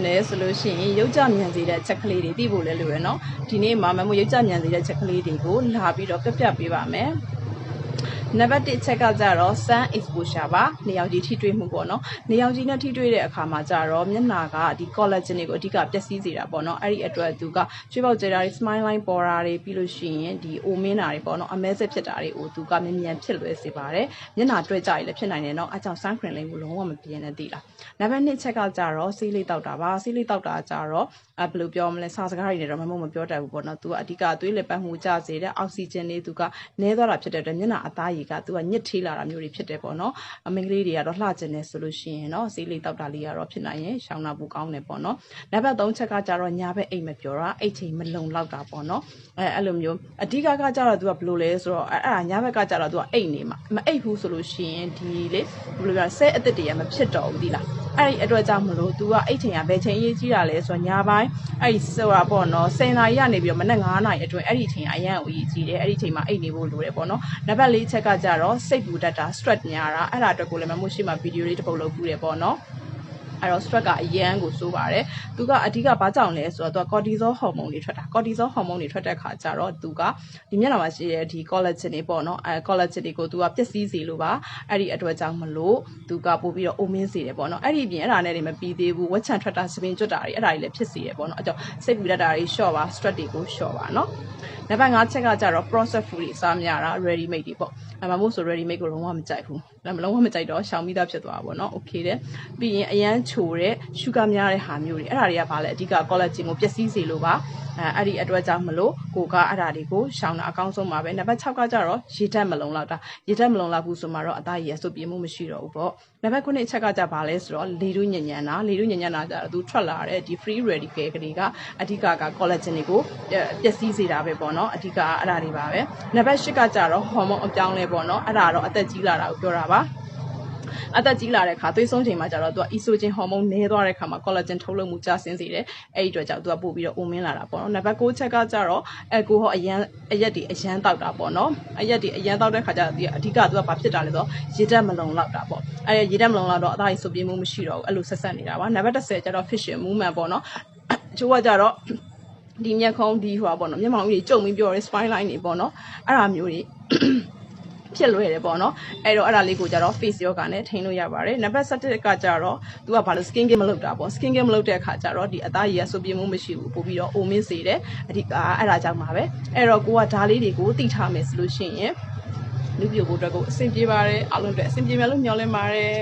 တယ်ဆိုလို့ရှိရင်ရုပ်ကြမြန်စေတဲ့ချက်ကလေးတွေသိဖို့လဲလိုရယ်နော်ဒီနေ့မှာမမို့ရုပ်ကြမြန်စေတဲ့ချက်ကလေးတွေကိုလာပြီးတော့ပြပေးပါမယ်နံပါတ်1ချက်ကကြတော့ sun exposure ပါနေရောင်ခြည်ထိတွေ့မှုပေါ့နော်နေရောင်ခြည်နဲ့ထိတွေ့တဲ့အခါမှာကြတော့မျက်နှာကဒီ collagen တွေကိုအဓိကပျက်စီးစေတာပေါ့နော်အဲ့ဒီအတွက်သူကချွေးပေါက်ကျတာတွေ smile line ပေါ်တာတွေပြီးလို့ရှိရင်ဒီအိုမင်းတာတွေပေါ့နော်အမဲဆက်ဖြစ်တာတွေကိုသူကမြန်မြန်ဖြစ်လွယ်စေပါတယ်မျက်နှာတွေ့ကြရည်လည်းဖြစ်နိုင်တယ်နော်အဲကြောင့် sun cream လေးကိုလုံးဝမပြင်းနဲ့သိလားနံပါတ်2ချက်ကကြတော့ဆေးလေးတောက်တာပါဆေးလေးတောက်တာကြတော့ဘယ်လိုပြောမလဲစာစကားတွေနဲ့တော့မပြောတတ်ဘူးပေါ့နော်သူကအဓိကသွေးလက်ပတ်မှုကျစေတဲ့အောက်ဆီဂျင်လေးသူကနည်းသွားတာဖြစ်တဲ့အတွက်မျက်နှာအသားရည်ကသူကညစ်ထေးလာတာမျိုးတွေဖြစ်တယ်ပေါ့နော်အမင်းကလေးတွေကတော့လှကျင်နေဆိုလို့ရှိရင်เนาะဆေးလေးတောက်တာလေးကတော့ဖြစ်နိုင်ရင်ရှောင်းတာပူကောင်းတယ်ပေါ့နော်နံပါတ်3ချက်ကကြတော့ညာဘက်အိတ်မပြောတာအိတ်ချိန်မလုံလောက်တာပေါ့နော်အဲ့လိုမျိုးအဓိကကကြတော့သူကဘယ်လိုလဲဆိုတော့အဲ့ဒါညာဘက်ကကြတော့သူကအိတ်နေမှာမအိတ်ဘူးဆိုလို့ရှိရင်ဒီလေဘယ်လိုပြောဆဲအသစ်တွေကမဖြစ်တော့ဘူးဒီလားအဲ့ဒီအတွက်ကြောင့်မလို့သူကအိတ်ချိန်ကဘယ်ချိန်ရေးကြီးတာလဲဆိုတော့ညာပိုင်းအဲ့ဒီဆိုတာပေါ့နော်10နာရီကနေပြီးတော့မနက်9နာရီအတွင်းအဲ့ဒီချိန်အရန်ကိုရေးကြီးတယ်အဲ့ဒီချိန်မှာအိတ်နေဖို့လိုတယ်ပေါ့နော်နံပါတ်4ချက်ကကြတော့စိတ်ပူတတ်တာ stress များတာအဲ့ဒါအတွက်ကိုလည်းမမို့ရှိမှဗီဒီယိုလေးတစ်ပုဒ်လုပ်ပြီးတယ်ပေါ့နော်အဲ့တော့ stress ကအရန်ကိုစိုးပါတယ်သူကအဓိကဘာကြောင့်လဲဆိုတော့သူက cortisol hormone တွေထွက်တာ cortisol hormone တွေထွက်တဲ့ခါကျတော့သူကဒီမျက်နှာမှာရှိတဲ့ဒီ collagen တွေပေါ့နော်collagen တွေကိုသူကပျက်စီးစေလို့ပါအဲ့ဒီအတွက်ကြောင့်မလို့သူကပို့ပြီးတော့အိုမင်းစေတယ်ပေါ့နော်အဲ့ဒီပြင်အဲ့ဒါနဲ့တွေမပြီးသေးဘူးဝက်ချန်ထွက်တာစပင်ကျွတ်တာတွေအဲ့ဒါတွေလည်းဖြစ်စေတယ်ပေါ့နော်အဲ့ကြောင့်စိတ်ပူတတ်တာတွေ short ပါ stress တွေကို short ပါနော်နံပါတ်5ချက်ကကြတော့ processed food တွေစားများတာ ready made တွေပေါ့မမို့ဆို ready made ကိုလုံးဝမကြိုက်ဘူးလုံးဝမကြိုက်တော့ရှောင်ပြီးသားဖြစ်သွားပါပေါ့နော် okay တဲ့ပြီးရင်အရန်ချိုတဲ့ sugar များတဲ့ဟာမျိုးတွေအဲ့ဒါတွေကဘာလဲအဓိက collagen ကိုပျက်စီးစေလို့ပါအဲ့ဒီအတွက်ကြောင့်မလို့ကိုကအဲ့ဒါတွေကိုရှောင်တာအကောင်းဆုံးပါပဲနံပါတ်6ကကြတော့ရေဓာတ်မလုံလောက်တာရေဓာတ်မလုံလောက်ဘူးဆိုမှတော့အသားရည်ဆုပ်ပြေမှုမရှိတော့ဘူးပေါ့နံပါတ်9ချက်ကကြဘာလဲဆိုတော့လေတုညဉ့်ညံတာလေတုညဉ့်ညံတာကြတော့သူထွက်လာတဲ့ဒီ free radical ကလေးကအဓိက collagen တွေကိုပျက်စီးစေတာပဲပေါ့နော်အဓိကအဲ့ဒါတွေပါပဲနံပါတ်10ကကြတော့ hormone အပြောင်းလဲပေါ့နော်အဲ့ဒါတော့အသက်ကြီးလာတာကိုပြောတာပါအသက်ကြီးလာတဲ့ခါသွေးဆုံးချိန်မှာကျတော့သူက estrogen hormone နည်းသွားတဲ့ခါမှာ collagen ထုတ်လုပ်မှုကျဆင်းစေတယ်အဲ့ဒီအတွက်ကြောင့်သူကပို့ပြီးတော့အိုမင်းလာတာပေါ့နော်နံပါတ်9ချက်ကကျတော့alcohol အရက်တွေအရန်တောက်တာပေါ့နော်အရက်တွေအရန်တောက်တဲ့ခါကျတော့အဓိကသူကဘာဖြစ်တာလဲဆိုတော့ရေဓာတ်မလုံလောက်တာပေါ့အဲ့ရေဓာတ်မလုံလောက်တော့အသားကြီးစုပ်ပြင်းမှုမရှိတော့ဘူးအဲ့လိုဆက်ဆက်နေတာပါနံပါတ်10ကျတော့ facial movement ပေါ့နော်ချိုးကကျတော့ဒီမျက်ခုံးဒီဟိုပါပေါ့နော်မျက်မှောင်ကြီးကြုံပြီးပြောရဲ spine line တွေပေါ့နော်အဲ့ဒါမျိုးတွေဖြစ်လွယ်တယ်ပေါ့နော်အဲ့တော့အဲ့ဒါလေးကိုကြတော့ face yoga နဲ့ထိန်းလို့ရပါတယ်နံပါတ်7ကကြတော့သူကဘာလို့ skin care မလုပ်တာပေါ့ skin care မလုပ်တဲ့အခါကျတော့ဒီအသားရည်ဆုပ်ပြင်းမှုမရှိဘူးပို့ပြီးတော့အိုမင်းစေတယ်အဓိကအဲ့ဒါကြောင့်ပါပဲအဲ့တော့ကိုကဓာလေးတွေကိုသိထားမယ်ဆိုလို့ရှိရင်လူပြိုဖို့အတွက်ကိုအဆင်ပြေပါတယ်အားလုံးအတွက်အဆင်ပြေမယ်လို့မျှော်လင့်ပါတယ်